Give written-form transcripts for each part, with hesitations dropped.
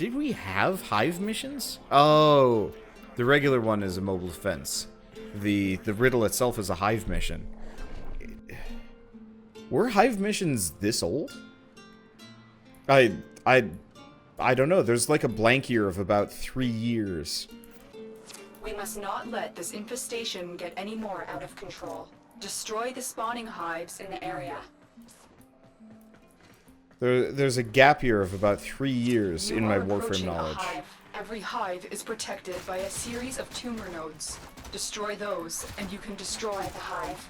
Did we have hive missions? Oh, the regular one is a mobile defense. The riddle itself is a hive mission. Were hive missions this old? I don't know. There's like a blank year of about 3 years. We must not let this infestation get any more out of control. Destroy the spawning hives in the area. There's a gap year of about 3 years in my Warframe approaching a knowledge. hive. Every hive is protected by a series of tumor nodes. Destroy those, and you can destroy the hive.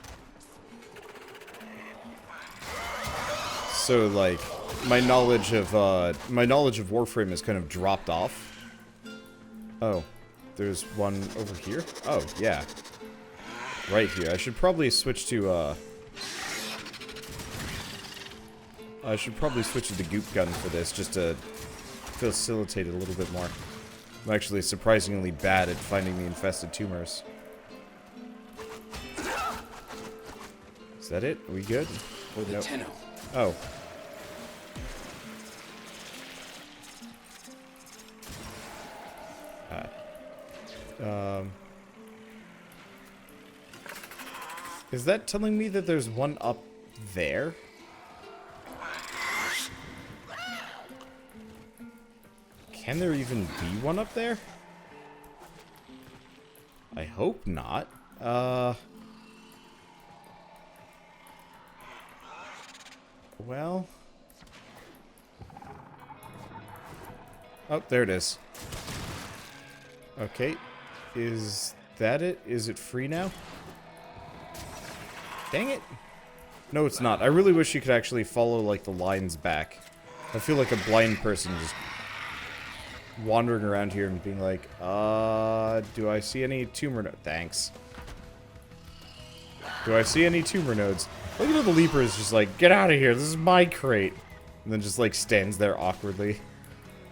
So, like, my knowledge of Warframe has kind of dropped off. Oh, there's one over here? Oh, yeah. Right here. I should probably switch to, the goop gun for this, just to facilitate it a little bit more. I'm actually surprisingly bad at finding the infested tumors. Is that it? Are we good? For the Tenno. Oh. Is that telling me that there's one up there? Can there even be one up there? I hope not. Well. Oh, there it is. Okay. Is that it? Is it free now? Dang it. No, it's not. I really wish you could actually follow, like, the lines back. I feel like a blind person just wandering around here and being like, do I see any tumor nodes? Thanks. Do I see any tumor nodes? Look at the Leaper is just like, get out of here, this is my crate. And then just, like, stands there awkwardly.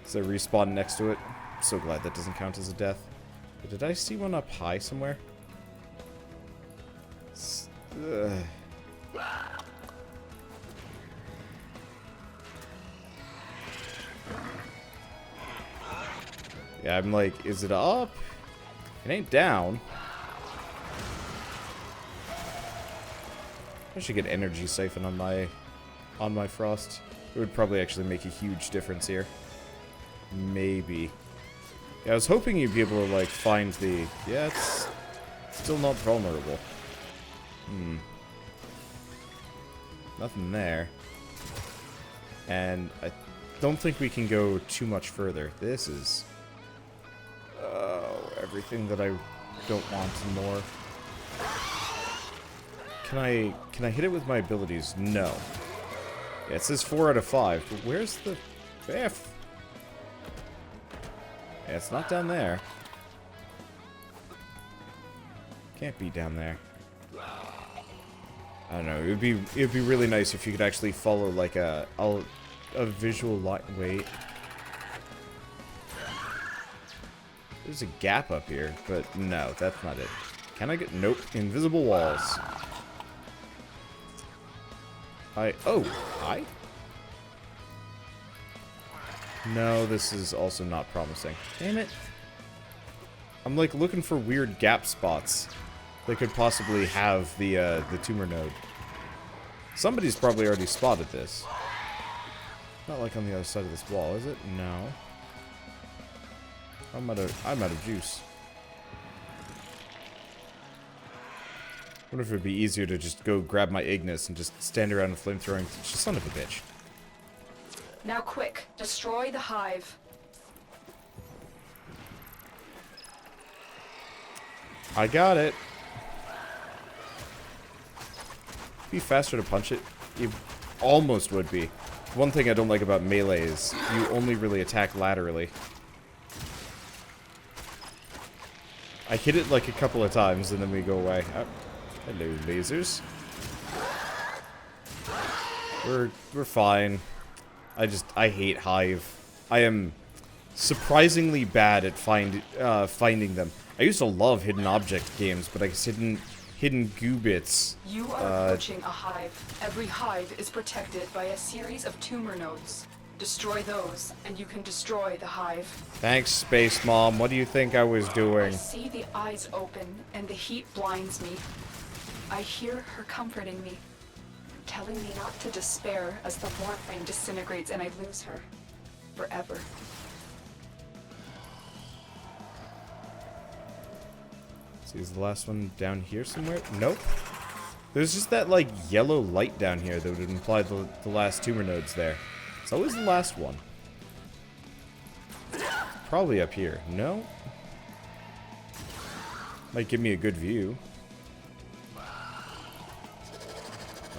So I respawn next to it. I'm so glad that doesn't count as a death. But did I see one up high somewhere? Ugh. Yeah, I'm like, is it up? It ain't down. I should get energy siphon on my frost. It would probably actually make a huge difference here. Maybe. Yeah, I was hoping you'd be able to, like, find the... Yeah, it's still not vulnerable. Nothing there. And I don't think we can go too much further. This is... everything that I don't want and more. Can I hit it with my abilities? No. Yeah, it says 4 out of 5, but where's the F? Yeah, it's not down there. Can't be down there. I don't know. It'd be really nice if you could actually follow like a visual light. Wait. There's a gap up here, but no, that's not it. Can I get... Nope. Invisible walls. Oh, hi? No, this is also not promising. Damn it. I'm like looking for weird gap spots that could possibly have the tumor node. Somebody's probably already spotted this. Not like on the other side of this wall, is it? No. I'm out of juice. I wonder if it'd be easier to just go grab my Ignis and just stand around and flamethrowing. Son of a bitch. Now quick, destroy the hive. I got it. Be faster to punch it. It almost would be. One thing I don't like about melee is you only really attack laterally. I hit it like a couple of times and then we go away. Oh, hello, lasers. We're fine. I hate hive. I am surprisingly bad at finding them. I used to love hidden object games, but I guess hidden goo bits. You are approaching a hive. Every hive is protected by a series of tumor nodes. Destroy those, and you can destroy the hive. Thanks, Space Mom. What do you think I was I doing? see the eyes open, and the heat blinds me. I hear her comforting me, telling me not to despair as the Warframe disintegrates and I lose her. Forever. See, is the last one down here somewhere? Nope. There's just that, like, yellow light down here that would imply the last tumor node's there. It's always the last one. Probably up here. No? Might give me a good view.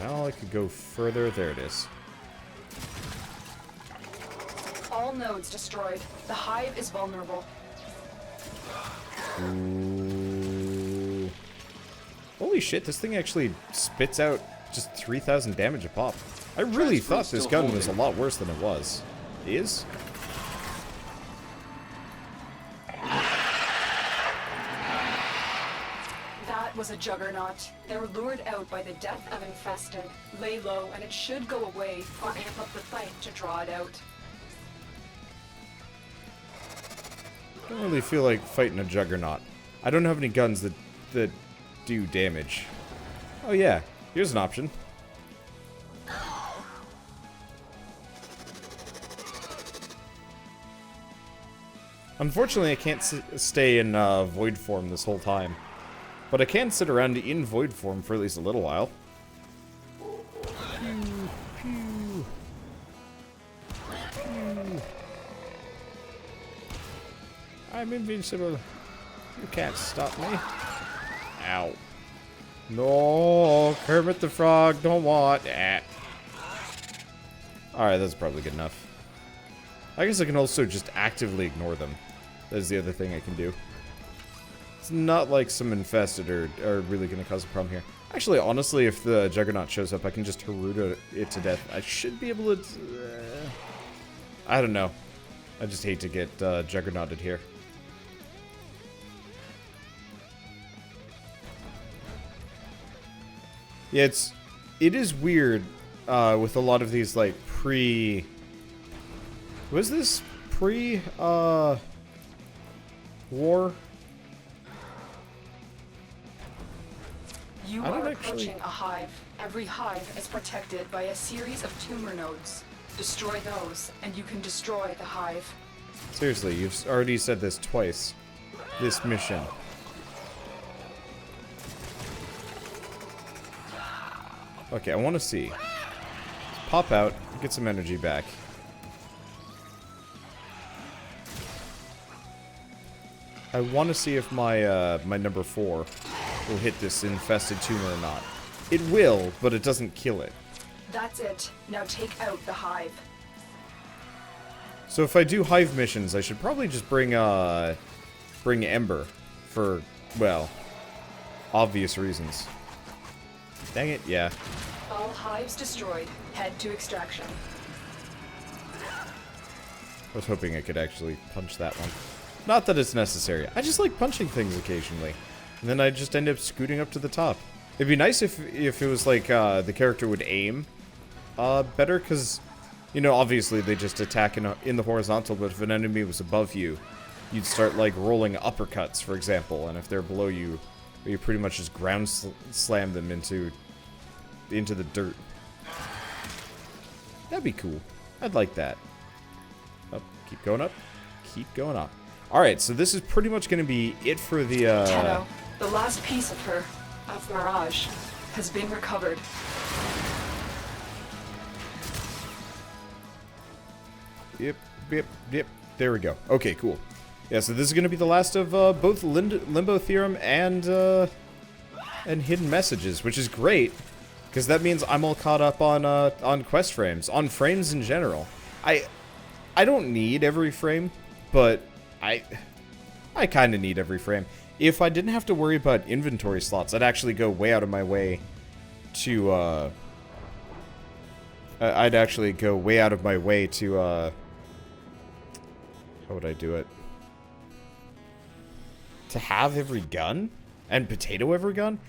Well, I could go further. There it is. All nodes destroyed. The hive is vulnerable. Ooh. Holy shit, this thing actually spits out just 3,000 damage a pop. I really thought this gun was a lot worse than it was. Is? That was a juggernaut. They were lured out by the death of infested. Lay low and it should go away or amp up the fight to draw it out. I don't really feel like fighting a juggernaut. I don't have any guns that do damage. Oh yeah, here's an option. Unfortunately, I can't stay in void form this whole time. But I can sit around in void form for at least a little while. Pew, pew. Pew. I'm invincible. You can't stop me. Ow. No, Kermit the Frog, don't want that. Alright, that's probably good enough. I guess I can also just actively ignore them. That's the other thing I can do. It's not like some infested are really going to cause a problem here. Actually, honestly, if the Juggernaut shows up, I can just Haruto it to death. I should be able to... I don't know. I just hate to get Juggernauted here. Yeah, it is weird with a lot of these, like, was this war? You are approaching a hive. Every hive is protected by a series of tumor nodes. Destroy those, and you can destroy the hive. Seriously, you've already said this twice. This mission. Okay, I want to see. Let's pop out, get some energy back. I want to see if my my number 4 will hit this infested tumor or not. It will, but it doesn't kill it. That's it. Now take out the hive. So if I do hive missions, I should probably just bring Ember for, well, obvious reasons. Dang it, yeah. All hives destroyed. Head to extraction. I was hoping I could actually punch that one. Not that it's necessary. I just like punching things occasionally. And then I just end up scooting up to the top. It'd be nice if it was like the character would aim better, because, you know, obviously they just attack in the horizontal, but if an enemy was above you, you'd start like rolling uppercuts, for example, and if they're below you, you pretty much just ground slam them into the dirt. That'd be cool. I'd like that. Oh, keep going up. Keep going up. Alright, so this is pretty much going to be it for the, Tenno, the last piece of her, of Mirage, has been recovered. Yep. There we go. Okay, cool. Yeah, so this is going to be the last of both Limbo Theorem and Hidden Messages, which is great, because that means I'm all caught up on quest frames, on frames in general. I don't need every frame, but I kind of need every frame. If I didn't have to worry about inventory slots, I'd actually go way out of my way to, I'd actually go way out of my way to, how would I do it? To have every gun? And potato every gun?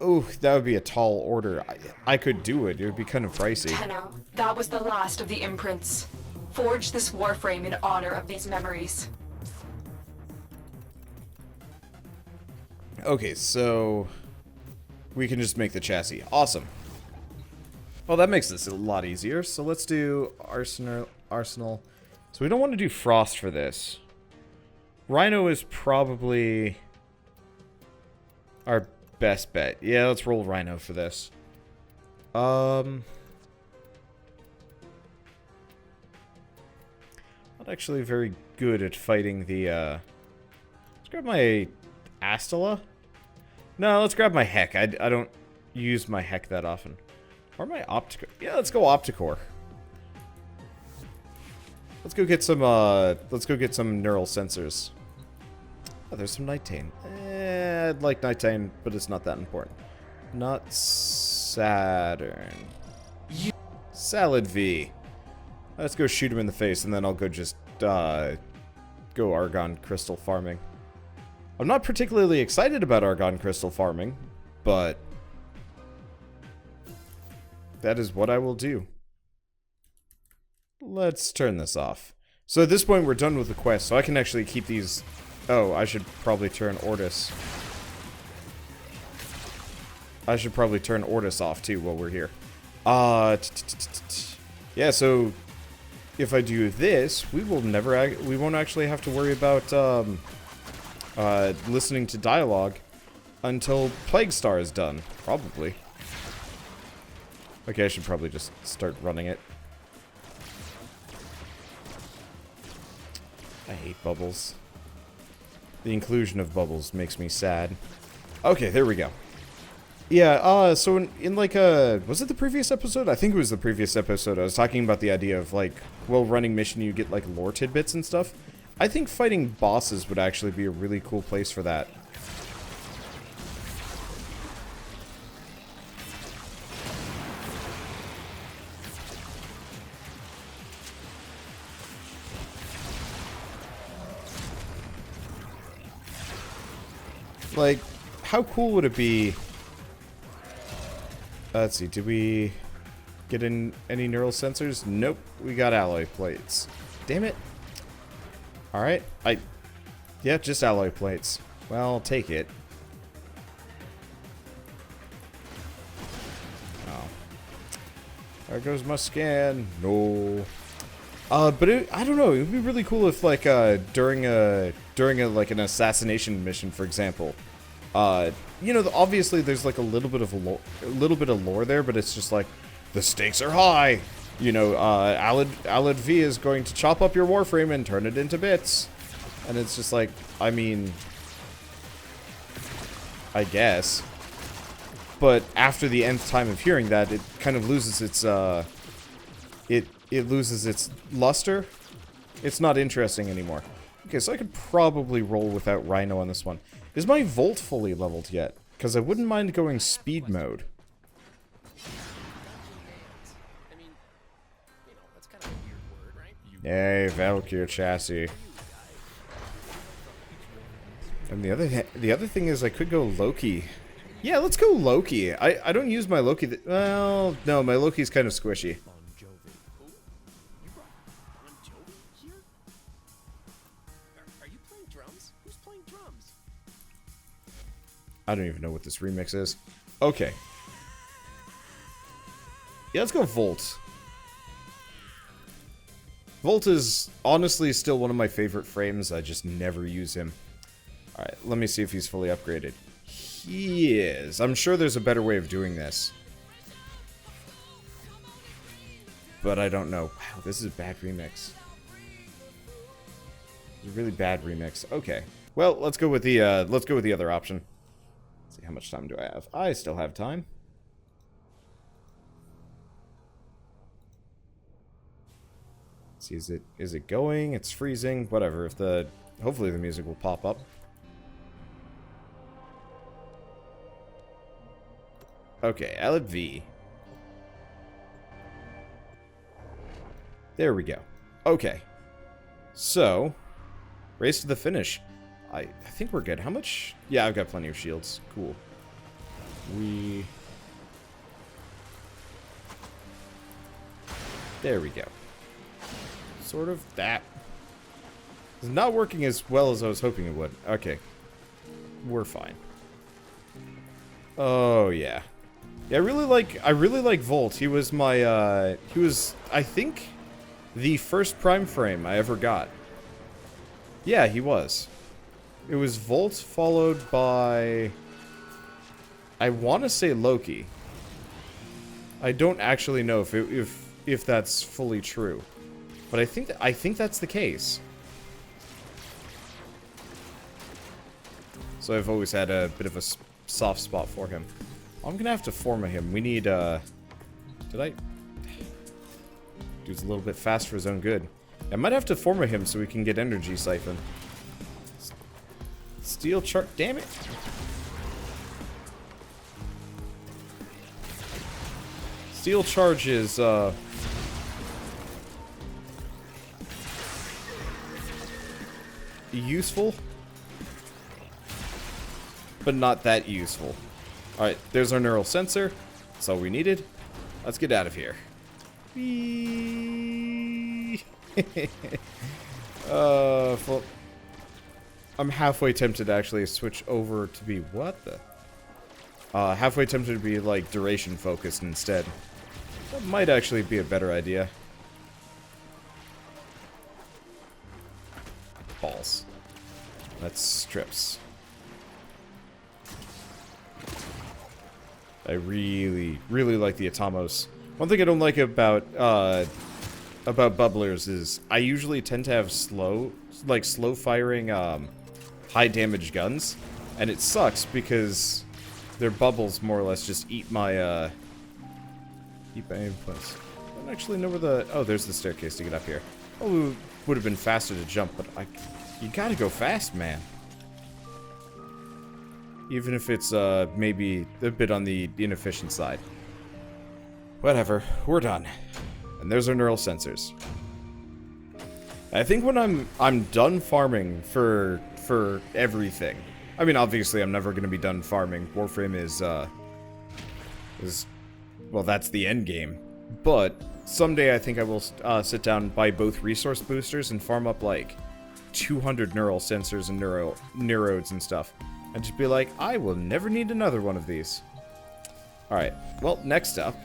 Oh, that would be a tall order. I could do it. It would be kind of pricey. Tenno, that was the last of the imprints. Forge this Warframe in honor of these memories. Okay, so we can just make the chassis. Awesome. Well, that makes this a lot easier. So let's do Arsenal. So we don't want to do Frost for this. Rhino is probably our best bet. Yeah, let's roll Rhino for this. Not actually very good at fighting the, let's grab my Astala? No, let's grab my Heck. I don't use my Heck that often. Or my Opticore. Yeah, let's go Opticore. Let's go get some neural sensors. Oh, there's some Nightane. I'd like Nightane, but it's not that important. Not Saturn. Salad V. Let's go shoot him in the face, and then I'll go just, go Argon Crystal farming. I'm not particularly excited about Argon Crystal farming, but that is what I will do. Let's turn this off. So at this point, we're done with the quest, so I can actually keep these... Oh, I should probably turn Ortis. I should probably turn Ortis off, too, while we're here. Yeah, so... If I do this, we will never... We won't actually have to worry about, listening to dialogue until Plague Star is done. Probably. Okay, I should probably just start running it. I hate bubbles. The inclusion of bubbles makes me sad. Okay, there we go. Yeah, so in like, was it the previous episode? I think it was the previous episode. I was talking about the idea of, like, while running mission, you get, like, lore tidbits and stuff. I think fighting bosses would actually be a really cool place for that. Like, how cool would it be... let's see, did we get in any neural sensors? Nope, we got alloy plates. Damn it. Alright, yeah, just alloy plates. Well, I'll take it. Oh. There goes my scan. No. But I don't know, it would be really cool if, like, during like, an assassination mission, for example, you know, obviously there's, like, a little bit of lore there, but it's just like, the stakes are high! You know, Alad V is going to chop up your Warframe and turn it into bits. And it's just like, I mean... I guess. But after the nth time of hearing that, it kind of loses its, it loses its luster. It's not interesting anymore. Okay, so I could probably roll without Rhino on this one. Is my Volt fully leveled yet? Because I wouldn't mind going speed mode. Yay, Valkyr chassis. And the other thing is I could go Loki. Yeah, let's go Loki. I don't use my Loki. Well, no, my Loki's kind of squishy. I don't even know what this remix is. Okay. Yeah, let's go Volt. Volt is honestly still one of my favorite frames. I just never use him. Alright, let me see if he's fully upgraded. He is. I'm sure there's a better way of doing this. But I don't know. Wow, this is a bad remix. It's a really bad remix. Okay. Well, let's go with the other option. Let's see, how much time do I have? I still have time. See, is it going? It's freezing. Whatever. Hopefully the music will pop up. Okay, Alad V. There we go. Okay. So, race to the finish. I think we're good. How much? Yeah, I've got plenty of shields. Cool. There we go. Sort of. That. It's not working as well as I was hoping it would. Okay. We're fine. Oh, yeah. Yeah, I really like Volt. He was my, he was, I think, the first Prime Frame I ever got. Yeah, he was. It was Volt followed by, I want to say Loki. I don't actually know if that's fully true, but I think that's the case. So I've always had a bit of a soft spot for him. I'm gonna have to forma him. We need, Dude's a little bit fast for his own good. I might have to forma him so we can get energy siphon. Steel chart, damn it! Steel charge is, useful, but not that useful. Alright, there's our neural sensor. That's all we needed. Let's get out of here. Whee! Well, I'm halfway tempted to actually switch over to be... What the? Halfway tempted to be, like, duration focused instead. That might actually be a better idea. Balls. That's strips. I really, really like the Atomos. One thing I don't like about bubblers is I usually tend to have slow firing, high damage guns. And it sucks because their bubbles more or less just eat my inputs. I don't actually know where the... Oh, there's the staircase to get up here. Oh, it would have been faster to jump, but you gotta go fast, man. Even if it's, maybe a bit on the inefficient side. Whatever, we're done. And there's our neural sensors. I think when I'm done farming for everything. I mean, obviously I'm never gonna be done farming. Warframe is, well, that's the end game. But someday I think I will, sit down, buy both resource boosters and farm up, like, 200 neural sensors and neurodes and stuff. And just be like, I will never need another one of these. Alright, well, next up,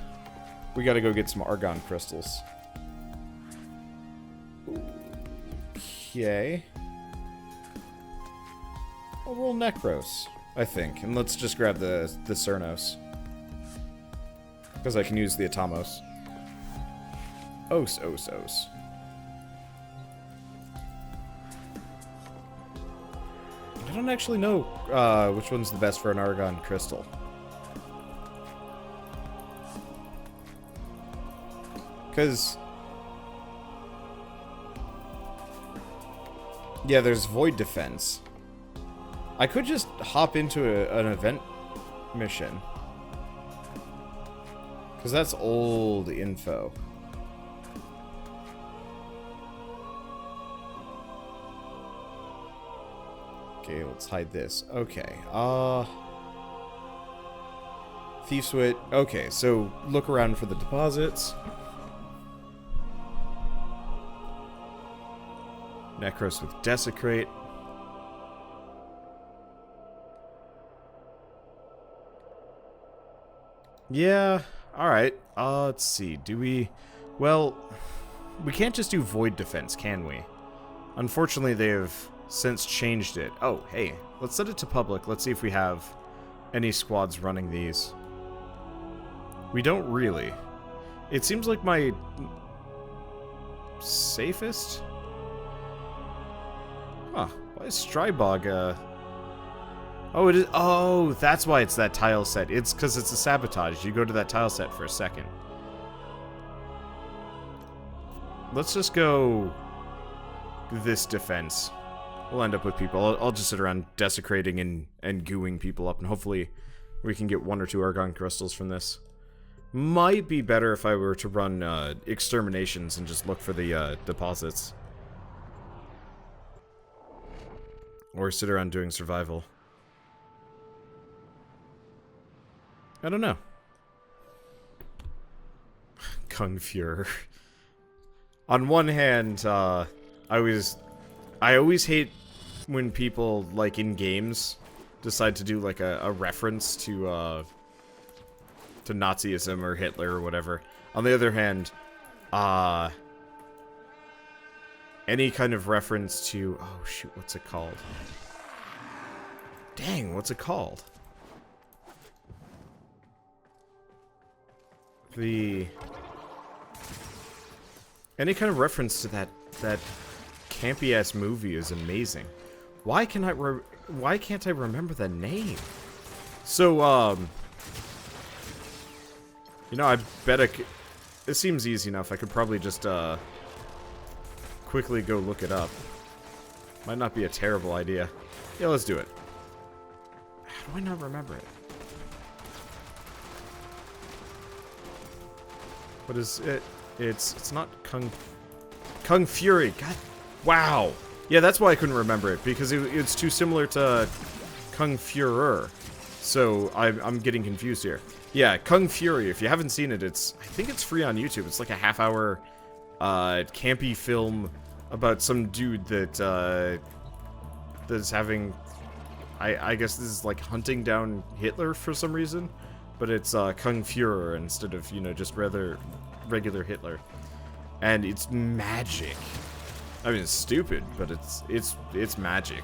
we gotta go get some argon crystals. Okay. I'll roll Necros, I think. And let's just grab the Cernos. Because I can use the Atomos. Os. I don't actually know which one's the best for an argon crystal. Because... yeah, there's Void Defense. I could just hop into an event mission. Because that's old info. Okay, let's hide this. Okay, Thief's Wit. Okay, so look around for the deposits. Necros with Desecrate. Yeah, alright. Let's see. Do we... Well, we can't just do Void Defense, can we? Unfortunately, they have since changed it. Oh, hey. Let's set it to public. Let's see if we have any squads running these. We don't really. It seems like my safest... Huh. Why is Strybog, Oh, it is... Oh, that's why it's that tile set. It's because it's a sabotage. You go to that tile set for a second. Let's just go this defense. We'll end up with people. I'll just sit around desecrating and gooing people up, and hopefully we can get 1 or 2 argon crystals from this. Might be better if I were to run exterminations and just look for the deposits. Or sit around doing survival. I don't know. Kung Fuhrer. on one hand, I always hate when people, like, in games decide to do, like, a reference to Nazism or Hitler or whatever. On the other hand, any kind of reference to... Oh, shoot, what's it called? Dang, what's it called? Any kind of reference to that campy-ass movie is amazing. Why can't I remember the name? So, you know, I bet it seems easy enough. I could probably just, quickly go look it up. Might not be a terrible idea. Yeah, let's do it. How do I not remember it? What is it? It's not Kung Fury. God, wow. Yeah, that's why I couldn't remember it, because it's too similar to Kung Fuhrer. So I'm getting confused here. Yeah, Kung Fury. If you haven't seen it, I think it's free on YouTube. It's like a half-hour campy film about some dude that's having, I guess this is like hunting down Hitler for some reason, but it's Kung Fuhrer instead of, you know, just regular Hitler. And it's magic. I mean, it's stupid, but it's magic.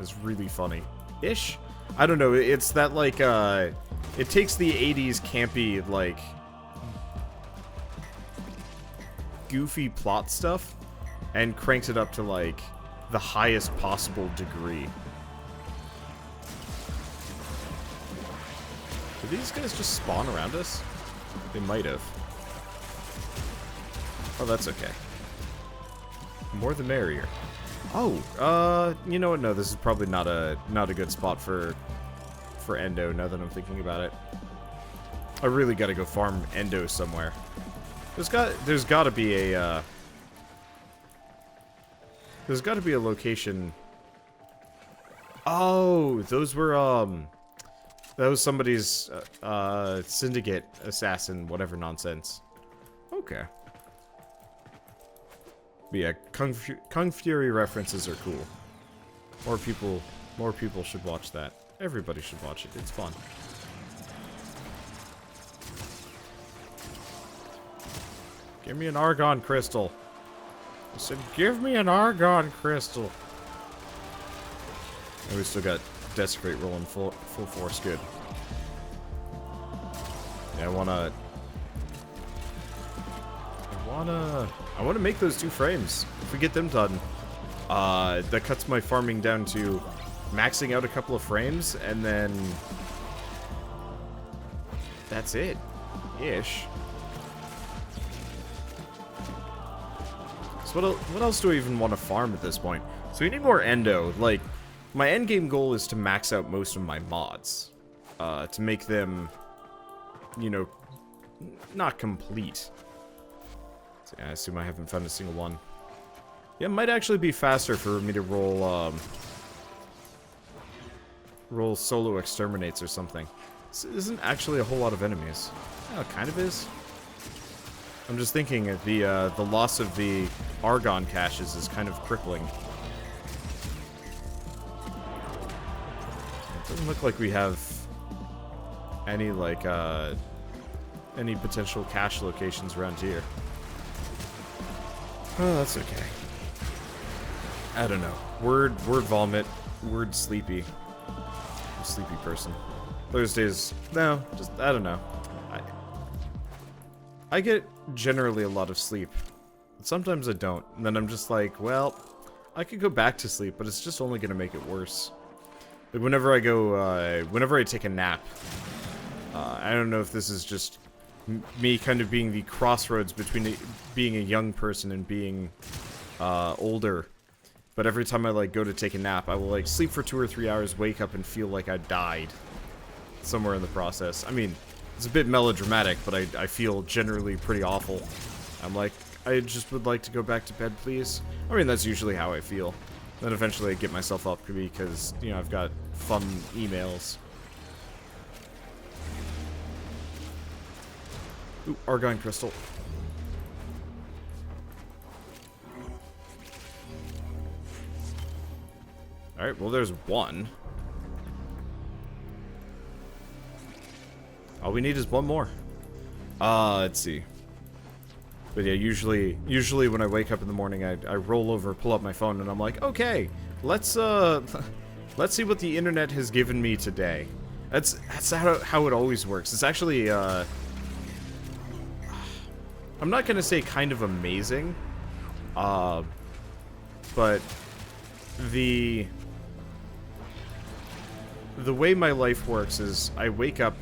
It's really funny-ish. I don't know. It's that like it takes the '80s campy like goofy plot stuff and cranks it up to like the highest possible degree. Did these guys just spawn around us? They might have. Oh, that's okay. More the merrier. Oh, you know what? No, this is probably not a good spot for Endo. Now that I'm thinking about it, I really got to go farm Endo somewhere. There's got to be a location. Oh, those were that was somebody's syndicate assassin, whatever nonsense. Okay. But yeah, Kung Fury references are cool. More people should watch that. Everybody should watch it. It's fun. Give me an Argon crystal. I said, give me an Argon crystal. And we still got Desecrate rolling full force. Good. Yeah, I wanna make those 2 frames. If we get them done, that cuts my farming down to maxing out a couple of frames, and then that's it, ish. So what else do I even want to farm at this point? So we need more Endo. Like, my endgame goal is to max out most of my mods, to make them, you know, not complete. So, yeah, I assume I haven't found a single one. Yeah, it might actually be faster for me to roll solo exterminates or something. This isn't actually a whole lot of enemies. Oh, it kind of is. I'm just thinking the loss of the Argon caches is kind of crippling. It doesn't look like we have any like any potential cache locations around here. Oh, that's okay. I don't know. Word vomit. Word sleepy. I'm a sleepy person. Thursdays, no, just, I don't know. I get generally a lot of sleep. But sometimes I don't. And then I'm just like, well, I could go back to sleep, but it's just only going to make it worse. Like, whenever I take a nap, I don't know if this is just me kind of being the crossroads between being a young person and being older. But every time I, like, go to take a nap, I will, like, sleep for 2 or 3 hours, wake up, and feel like I died somewhere in the process. I mean, it's a bit melodramatic, but I feel generally pretty awful. I'm like, I just would like to go back to bed, please. I mean, that's usually how I feel. Then eventually I get myself up because, you know, I've got fun emails. Ooh, Argon Crystal. Alright, well there's one. All we need is one more. Let's see. But yeah, usually when I wake up in the morning, I roll over, pull up my phone, and I'm like, okay, let's see what the internet has given me today. That's how it always works. It's actually, I'm not gonna say kind of amazing, but the way my life works is I wake up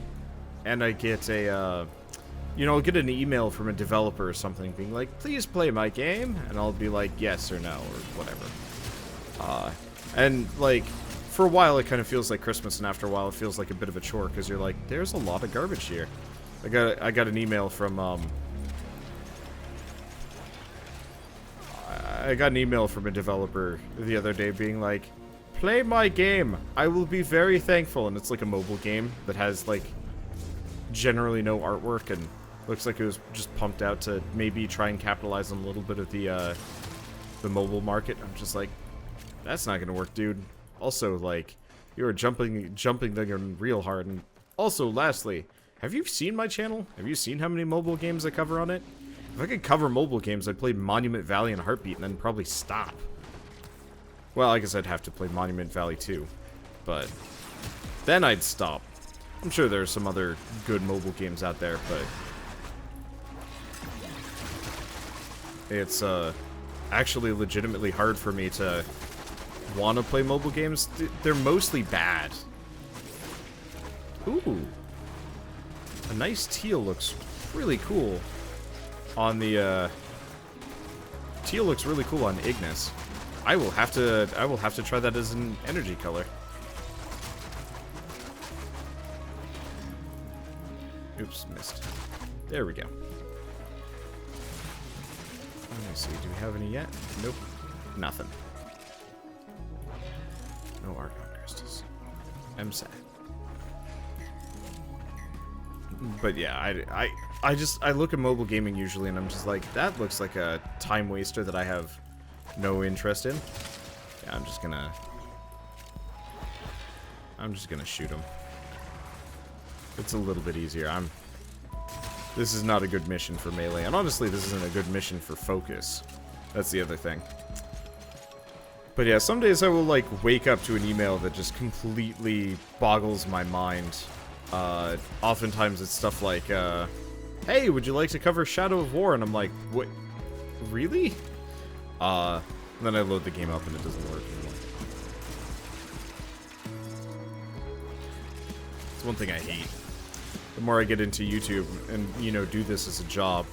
and I get a, you know, I'll get an email from a developer or something being like, please play my game, and I'll be like, yes or no, or whatever. And, like, for a while it kind of feels like Christmas, and after a while it feels like a bit of a chore, because you're like, there's a lot of garbage here. I got an email from, I got an email from a developer the other day being like, play my game, I will be very thankful, and it's like a mobile game that has, like, generally no artwork, and looks like it was just pumped out to maybe try and capitalize on a little bit of the mobile market. I'm just like, that's not gonna work, dude. Also, like, you are jumping the gun real hard. And also, lastly, have you seen my channel? Have you seen how many mobile games I cover on it? If I could cover mobile games, I'd play Monument Valley and Heartbeat and then probably stop. Well, I guess I'd have to play Monument Valley too, but then I'd stop. I'm sure there's some other good mobile games out there, but it's actually legitimately hard for me to want to play mobile games. They're mostly bad. Ooh. A nice teal looks really cool on the teal looks really cool on Ignis. I will have to try that as an energy color. Oops, missed. There we go. Let me see, do we have any yet? Nope. Nothing. No Argon crystals. I'm sad. But yeah, I look at mobile gaming usually and I'm just like, that looks like a time waster that I have no interest in. Yeah, I'm just gonna shoot him. It's a little bit easier. This is not a good mission for melee, and honestly, this isn't a good mission for focus. That's the other thing. But yeah, some days I will, like, wake up to an email that just completely boggles my mind. Oftentimes it's stuff like, hey, would you like to cover Shadow of War? And I'm like, what? Really? And then I load the game up and it doesn't work anymore. It's one thing I hate. The more I get into YouTube and, you know, do this as a job,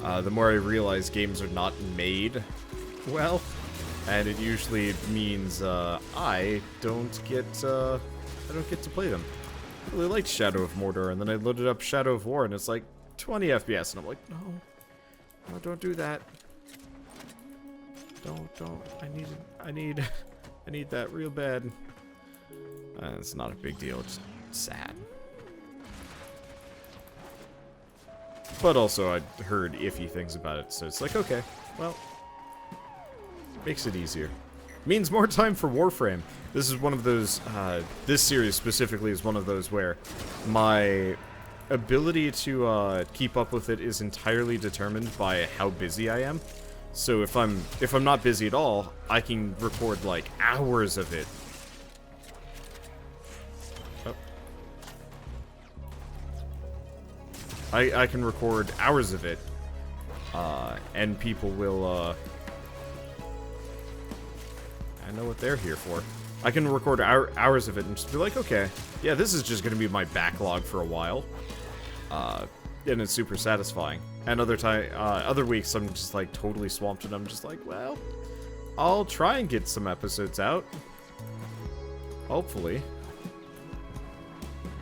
the more I realize games are not made well, and it usually means I don't get to play them. I really liked Shadow of Mordor, and then I loaded up Shadow of War, and it's like 20 FPS, and I'm like, no, don't do that. Don't. I need that real bad. It's not a big deal. It's sad. But also, I heard iffy things about it, so it's like, okay, well, makes it easier. Means more time for Warframe. This is one of those, this series specifically is one of those where my ability to keep up with it is entirely determined by how busy I am. So if I'm not busy at all, I can record like hours of it. I can record hours of it, and people will, I know what they're here for. I can record hours of it and just be like, okay, yeah, this is just gonna be my backlog for a while, and it's super satisfying. And other weeks I'm just like totally swamped, and I'm just like, well, I'll try and get some episodes out. Hopefully.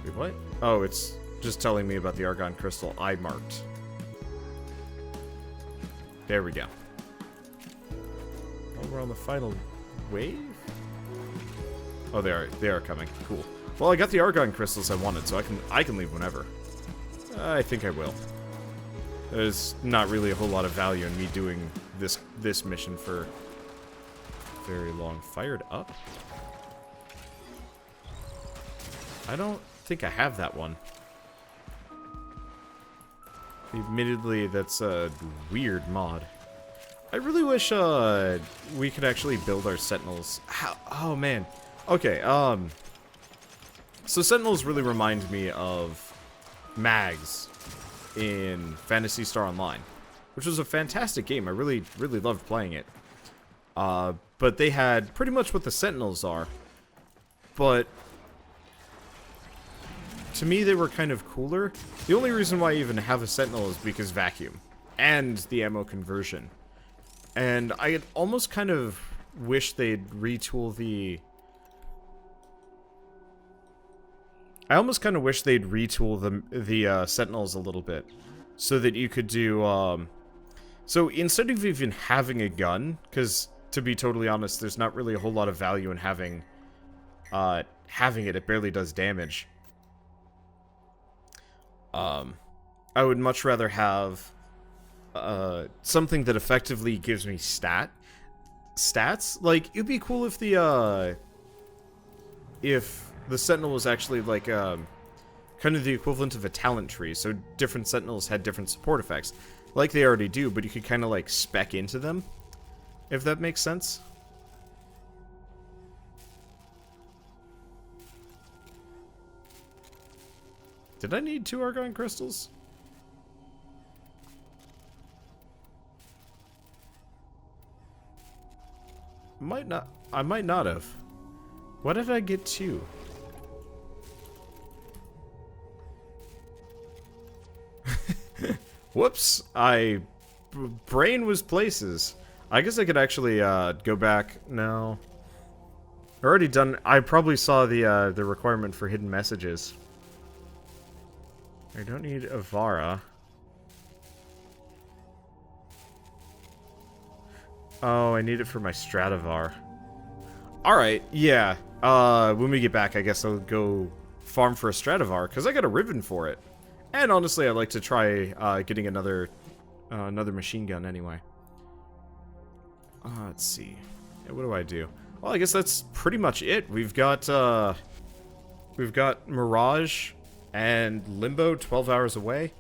Wait, what? Oh, it's just telling me about the Argon Crystal I marked. There we go. Oh, we're on the final wave? Oh, they are coming. Cool. Well, I got the Argon Crystals I wanted, so I can leave whenever. I think I will. There's not really a whole lot of value in me doing this mission for very long. Fired up? I don't think I have that one. Admittedly, that's a weird mod. I really wish we could actually build our sentinels. Oh man. Okay, so sentinels really remind me of mags in Phantasy Star Online, which was a fantastic game. I really loved playing it. But they had pretty much what the sentinels are, but to me they were kind of cooler. The only reason why I even have a sentinel is because vacuum and the ammo conversion. And I had almost kind of wish they'd retool the... I almost kind of wish they'd retool the sentinels a little bit, so that you could do, so instead of even having a gun, because to be totally honest, there's not really a whole lot of value in having it barely does damage. I would much rather have, something that effectively gives me stats. Like, it'd be cool if the Sentinel was actually like kind of the equivalent of a talent tree, so different Sentinels had different support effects, like they already do, but you could kind of like spec into them, if that makes sense. Did I need 2 Argon crystals? Might not. I might not have. What did I get 2? Whoops, brain was places. I guess I could actually go back. No, already done. I probably saw the requirement for hidden messages. I don't need Avara. Oh, I need it for my Stradivar. All right, yeah. When we get back, I guess I'll go farm for a Stradivar because I got a ribbon for it. And honestly, I'd like to try getting another machine gun anyway. Let's see. Yeah, what do I do? Well, I guess that's pretty much it. We've got Mirage and Limbo 12 hours away,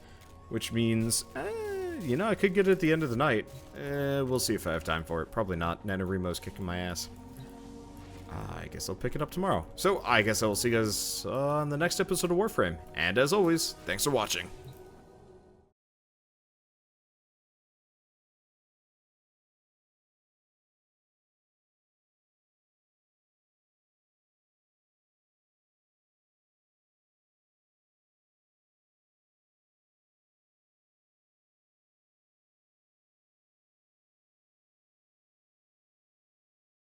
which means, you know, I could get it at the end of the night. We'll see if I have time for it. Probably not. NaNoWriMo's kicking my ass. I guess I'll pick it up tomorrow. So, I guess I will see you guys on the next episode of Warframe. And as always, thanks for watching.